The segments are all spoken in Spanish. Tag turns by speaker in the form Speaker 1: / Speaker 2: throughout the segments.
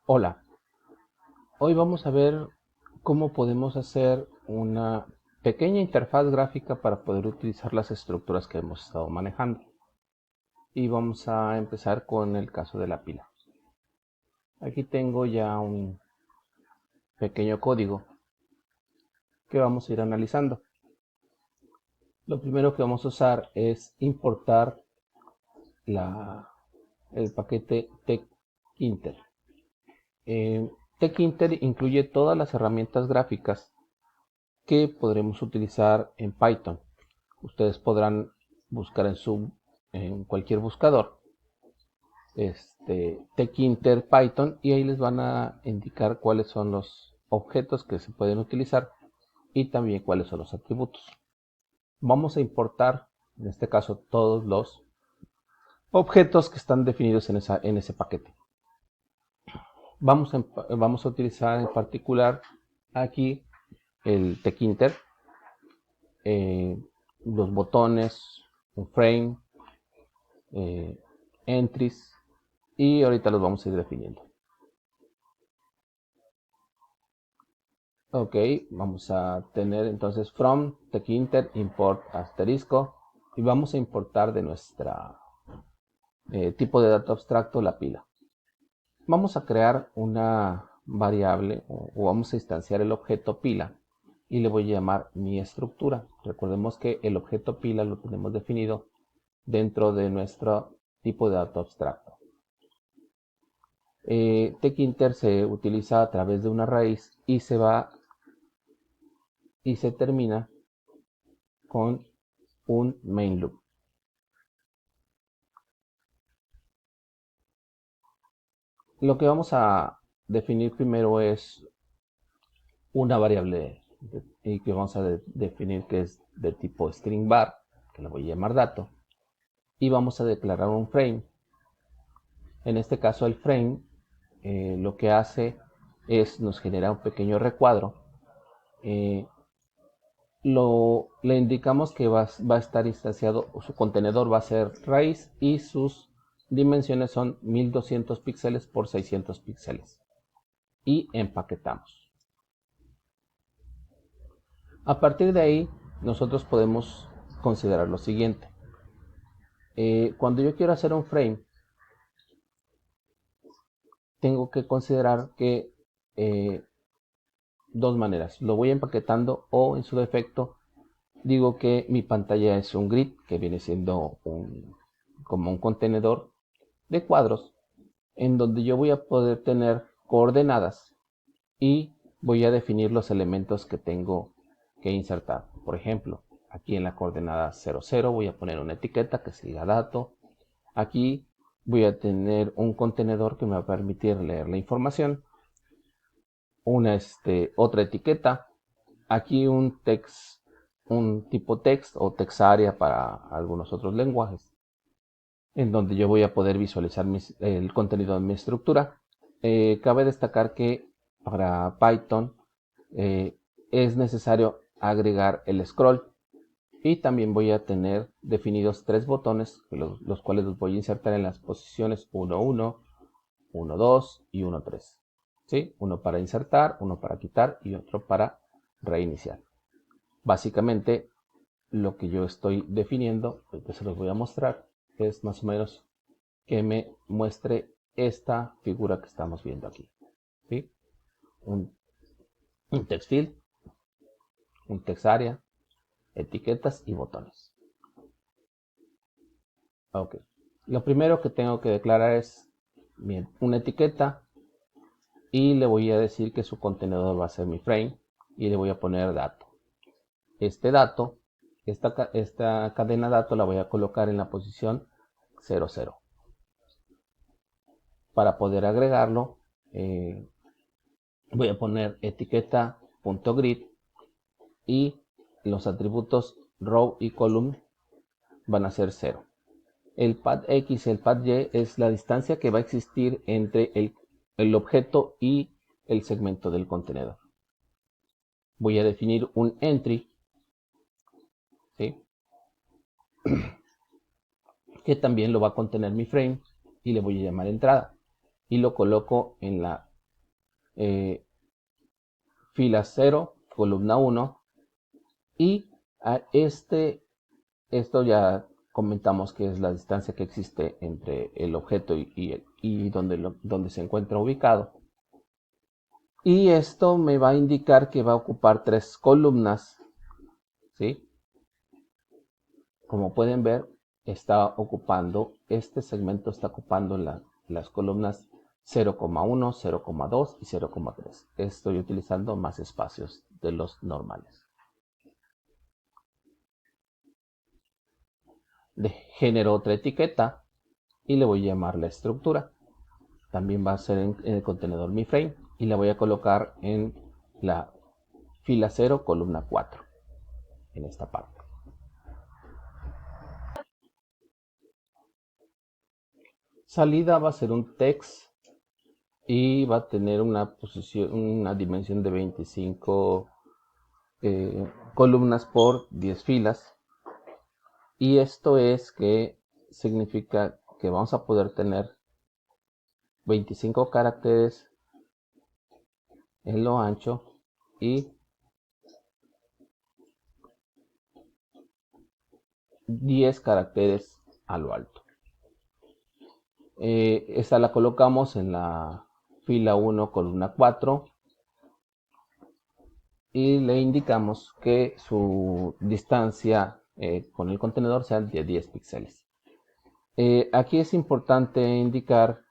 Speaker 1: Hola, hoy vamos a ver cómo podemos hacer una pequeña interfaz gráfica para poder utilizar las estructuras que hemos estado manejando. Y vamos a empezar con el caso de la pila. Aquí tengo ya un pequeño código que vamos a ir analizando. Lo primero que vamos a usar es importar el paquete TextInter. TextInter incluye todas las herramientas gráficas que podremos utilizar en Python. Ustedes podrán buscar en cualquier buscador TextInter Python y ahí les van a indicar cuáles son los objetos que se pueden utilizar y también cuáles son los atributos. Vamos a importar en este caso todos los objetos que están definidos en ese paquete. Vamos a utilizar en particular aquí el TextInter, los botones, un frame, entries, y ahorita los vamos a ir definiendo. Ok, vamos a tener entonces from TextInter import asterisco y vamos a importar de nuestra tipo de dato abstracto la pila. Vamos a crear una variable o vamos a instanciar el objeto pila y le voy a llamar mi estructura. Recordemos que el objeto pila lo tenemos definido dentro de nuestro tipo de dato abstracto. TextInter se utiliza a través de una raíz y se termina con un main loop. Lo que vamos a definir primero es una variable y que vamos a definir que es de tipo string var, que le voy a llamar dato, y vamos a declarar un frame. En este caso el frame lo que hace es nos genera un pequeño recuadro. Le indicamos que va a estar instanciado, su contenedor va a ser raíz y sus dimensiones son 1200 píxeles por 600 píxeles. Y empaquetamos. A partir de ahí, nosotros podemos considerar lo siguiente. Cuando yo quiero hacer un frame, tengo que considerar que dos maneras. Lo voy empaquetando o en su defecto digo que mi pantalla es un grid, que viene siendo como un contenedor de cuadros en donde yo voy a poder tener coordenadas y voy a definir los elementos que tengo que insertar. Por ejemplo, aquí en la coordenada 00 voy a poner una etiqueta que se diga dato. Aquí voy a tener un contenedor que me va a permitir leer la información. Otra etiqueta. Aquí un tipo text o text area para algunos otros lenguajes, en donde yo voy a poder visualizar el contenido de mi estructura. Cabe destacar que para Python es necesario agregar el scroll y también voy a tener definidos tres botones, los cuales los voy a insertar en las posiciones 1.1, 1.2 y 1.3. ¿Sí? Uno para insertar, uno para quitar y otro para reiniciar. Básicamente lo que yo estoy definiendo, que se los voy a mostrar, es más o menos que me muestre esta figura que estamos viendo aquí. ¿Sí? Un, un text field, un text area, etiquetas y botones. Ok. Lo primero que tengo que declarar es bien, una etiqueta y le voy a decir que su contenedor va a ser mi frame y le voy a poner dato. Este dato, esta cadena dato la voy a colocar en la posición 00. Para poder agregarlo, voy a poner etiqueta.grid y los atributos row y column van a ser 0. El pad X y el pad Y es la distancia que va a existir entre el objeto y el segmento del contenedor. Voy a definir un entry, ¿sí? Que también lo va a contener mi frame y le voy a llamar entrada y lo coloco en la fila 0, columna 1, y a esto ya comentamos que es la distancia que existe entre el objeto y donde se encuentra ubicado. Y esto me va a indicar que va a ocupar 3 columnas, ¿sí? Como pueden ver, este segmento está ocupando las columnas 0,1, 0,2 y 0,3. Estoy utilizando más espacios de los normales. Genero otra etiqueta y le voy a llamar la estructura. También va a ser en el contenedor MiFrame y la voy a colocar en la fila 0, columna 4, en esta parte. Salida va a ser un text y va a tener una dimensión de 25 columnas por 10 filas. Y esto es que significa que vamos a poder tener 25 caracteres en lo ancho y 10 caracteres a lo alto. Esta la colocamos en la fila 1, columna 4 y le indicamos que su distancia con el contenedor sea de 10 píxeles. Aquí es importante indicar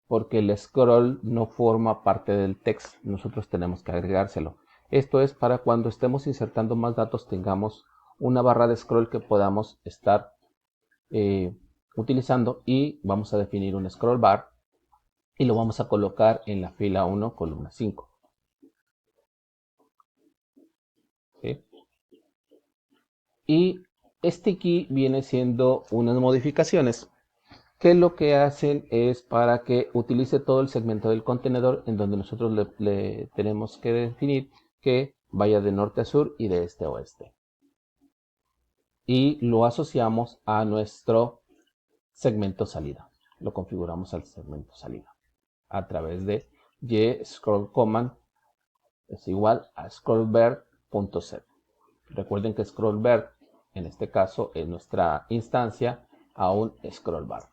Speaker 1: porque el scroll no forma parte del text, nosotros tenemos que agregárselo. Esto es para cuando estemos insertando más datos tengamos una barra de scroll que podamos estar utilizando, y vamos a definir un scroll bar y lo vamos a colocar en la fila 1, columna 5. ¿Sí? Y este aquí viene siendo unas modificaciones que lo que hacen es para que utilice todo el segmento del contenedor, en donde nosotros le tenemos que definir que vaya de norte a sur y de este a oeste. Y lo asociamos a nuestro segmento salida. Lo configuramos al segmento salida a través de y-scroll-command es igual a scrollVert.set. Recuerden que scrollVert en este caso es nuestra instancia a un scroll bar.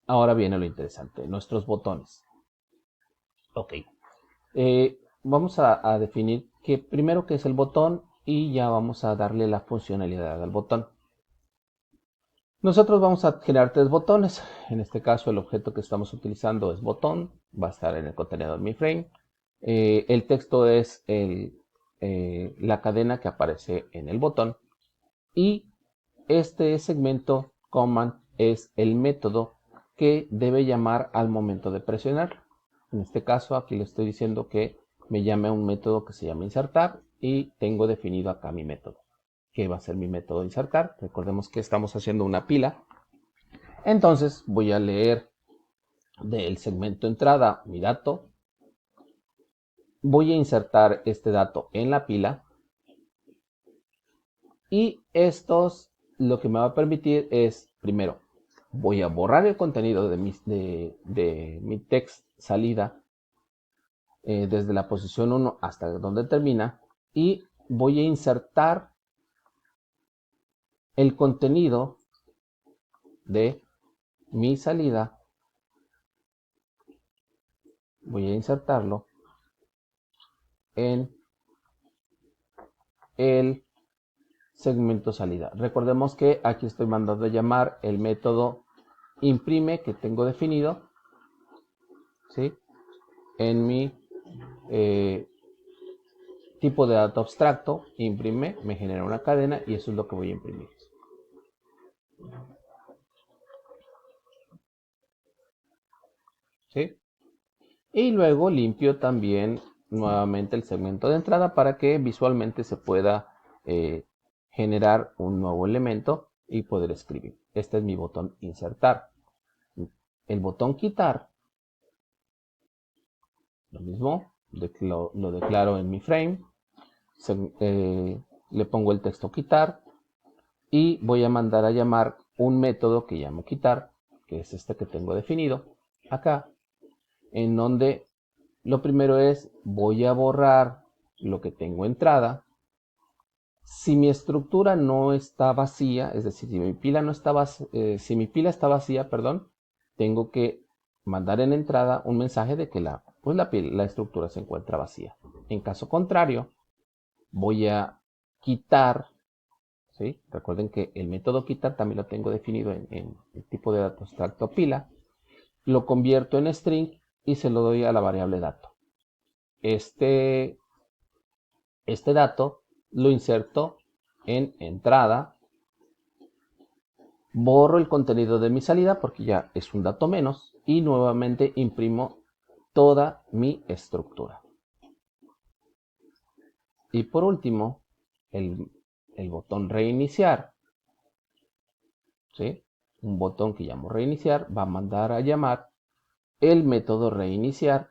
Speaker 1: Ahora viene lo interesante, nuestros botones. Ok, vamos a definir que primero qué es el botón y ya vamos a darle la funcionalidad al botón. Nosotros vamos a generar 3 botones. En este caso el objeto que estamos utilizando es botón, va a estar en el contenedor MiFrame. El texto es la cadena que aparece en el botón, y este segmento command es el método que debe llamar al momento de presionar. En este caso aquí le estoy diciendo que me llame a un método que se llama insertar, y tengo definido acá mi método, que va a ser mi método insertar. Recordemos que estamos haciendo una pila. Entonces voy a leer del segmento entrada mi dato. Voy a insertar este dato en la pila. Y estos lo que me va a permitir es, primero, voy a borrar el contenido de mi text salida desde la posición 1 hasta donde termina, y voy a insertar el contenido de mi salida. Voy a insertarlo en el segmento salida. Recordemos que aquí estoy mandando a llamar el método imprime que tengo definido, ¿sí?, en mi tipo de dato abstracto. Imprime me genera una cadena y eso es lo que voy a imprimir. ¿Sí? Y luego limpio también nuevamente el segmento de entrada para que visualmente se pueda generar un nuevo elemento y poder escribir. Este es mi botón insertar. El botón quitar, lo mismo, lo declaro en mi frame, le pongo el texto quitar y voy a mandar a llamar un método que llamo quitar, que es este que tengo definido acá. en donde lo primero es voy a borrar lo que tengo entrada. Si mi estructura no está vacía, es decir, si mi pila no está si mi pila está vacía, perdón, tengo que mandar en entrada un mensaje de que la estructura se encuentra vacía. En caso contrario, voy a quitar, ¿sí? Recuerden que el método quitar también lo tengo definido en el tipo de dato abstracto pila. Lo convierto en string y se lo doy a la variable dato. Este dato lo inserto en entrada, borro el contenido de mi salida porque ya es un dato menos y nuevamente imprimo toda mi estructura. Y por último, el botón reiniciar, ¿sí? Un botón que llamo reiniciar va a mandar a llamar el método reiniciar,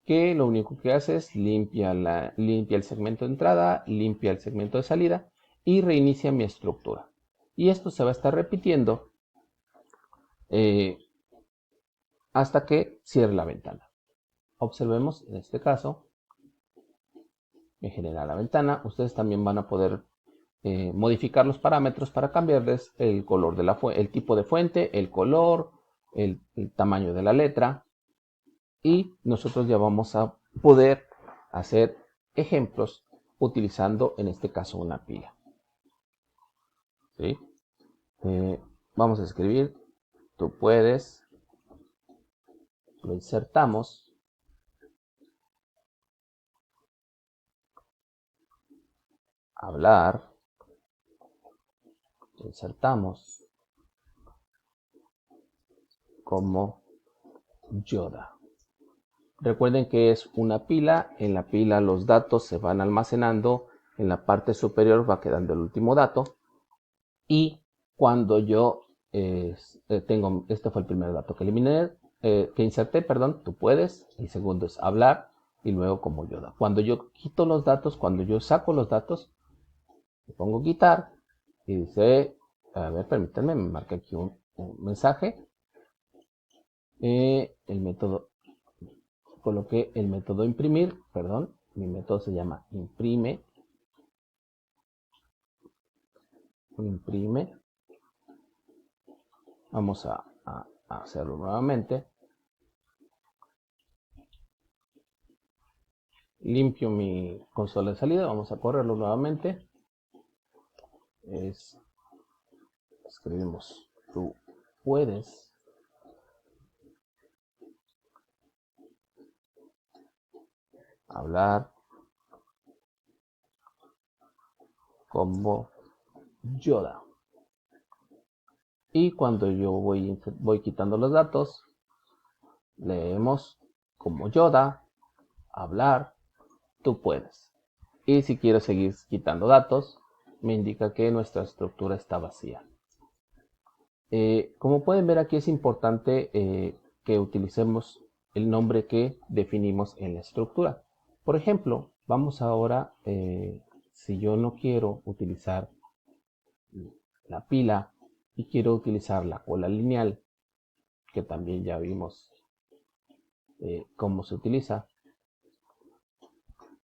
Speaker 1: que lo único que hace es limpia el segmento de entrada, limpia el segmento de salida y reinicia mi estructura. Y esto se va a estar repitiendo hasta que cierre la ventana. Observemos en este caso, me genera la ventana. Ustedes también van a poder modificar los parámetros para cambiarles el color de el tipo de fuente, el color, el tamaño de la letra. Y nosotros ya vamos a poder hacer ejemplos utilizando en este caso una pila. ¿Sí? Vamos a escribir, tú puedes, lo insertamos, hablar, lo insertamos como Yoda. Recuerden que es una pila, en la pila los datos se van almacenando, en la parte superior va quedando el último dato y cuando yo tengo, este fue el primer dato que eliminé, que inserté, perdón, tú puedes, el segundo es hablar y luego como Yoda. Cuando yo quito los datos, cuando yo saco los datos, le pongo quitar y dice, a ver, permítanme, me marca aquí un mensaje, el método, coloqué el método imprimir, perdón, mi método se llama imprime, vamos a hacerlo nuevamente, limpio mi consola de salida, vamos a correrlo nuevamente, escribimos tú puedes, hablar como Yoda. Y cuando yo voy quitando los datos, leemos como Yoda, hablar, tú puedes. Y si quiero seguir quitando datos, me indica que nuestra estructura está vacía. Como pueden ver aquí es importante que utilicemos el nombre que definimos en la estructura. Por ejemplo, vamos ahora, si yo no quiero utilizar la pila y quiero utilizar la cola lineal, que también ya vimos cómo se utiliza,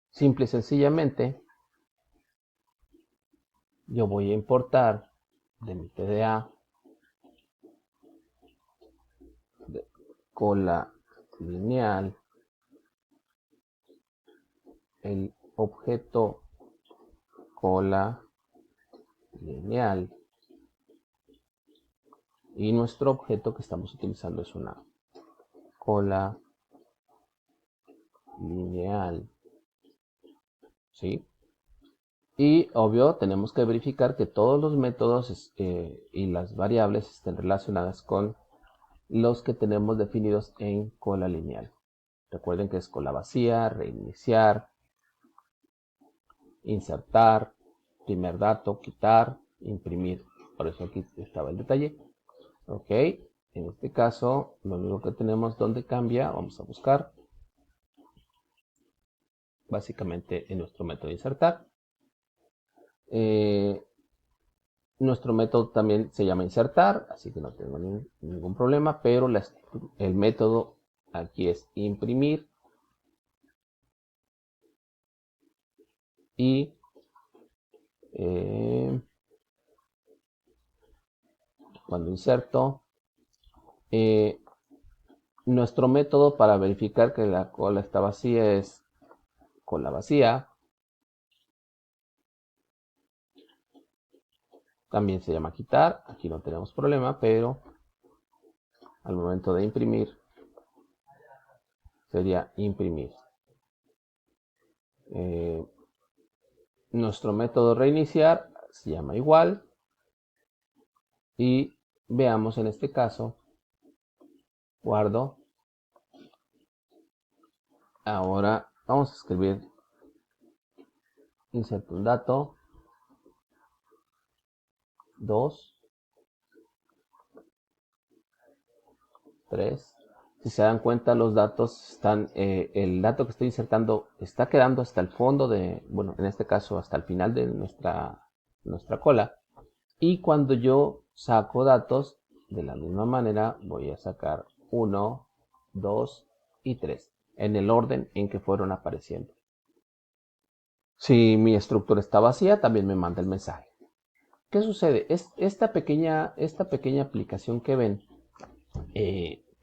Speaker 1: simple y sencillamente yo voy a importar de mi TDA de cola lineal el objeto cola lineal y nuestro objeto que estamos utilizando es una cola lineal, ¿sí? Y obvio tenemos que verificar que todos los métodos y las variables estén relacionadas con los que tenemos definidos en cola lineal. Recuerden que es cola vacía, reiniciar, insertar, primer dato, quitar, imprimir. Por eso aquí estaba el detalle. Ok, en este caso lo único que tenemos donde cambia, vamos a buscar básicamente en nuestro método de insertar. Nuestro método también se llama insertar, así que no tengo ningún problema, pero el método Aquí es imprimir. Y cuando inserto, nuestro método para verificar que la cola está vacía es cola vacía. También se llama quitar. Aquí no tenemos problema, pero al momento de imprimir sería imprimir. Nuestro método reiniciar se llama igual. Y veamos en este caso, guardo. Ahora vamos a escribir, inserto un dato, 2, 3. Si se dan cuenta, los datos están, el dato que estoy insertando está quedando hasta el fondo de, bueno, en este caso hasta el final de nuestra cola. Y cuando yo saco datos, de la misma manera voy a sacar 1, 2 y 3, en el orden en que fueron apareciendo. Si mi estructura está vacía, también me manda el mensaje. ¿Qué sucede? Esta pequeña aplicación que ven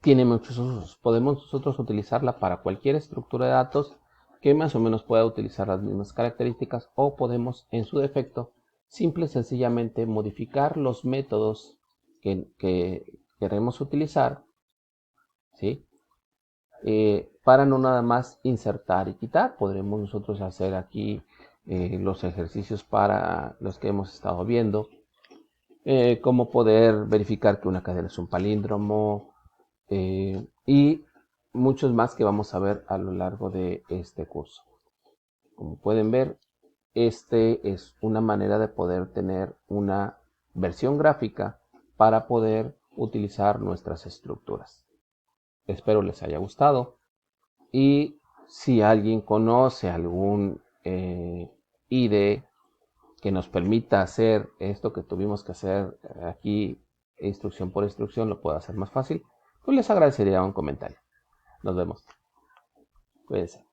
Speaker 1: tiene muchos usos. Podemos nosotros utilizarla para cualquier estructura de datos que más o menos pueda utilizar las mismas características, o podemos, en su defecto, simple y sencillamente modificar los métodos que queremos utilizar, ¿sí? Para no nada más insertar y quitar. Podremos nosotros hacer aquí los ejercicios para los que hemos estado viendo, como poder verificar que una cadena es un palíndromo, y muchos más que vamos a ver a lo largo de este curso. Como pueden ver, este es una manera de poder tener una versión gráfica para poder utilizar nuestras estructuras. Espero les haya gustado, y si alguien conoce algún IDE que nos permita hacer esto que tuvimos que hacer aquí, instrucción por instrucción, lo pueda hacer más fácil, pues les agradecería un comentario. Nos vemos. Cuídense.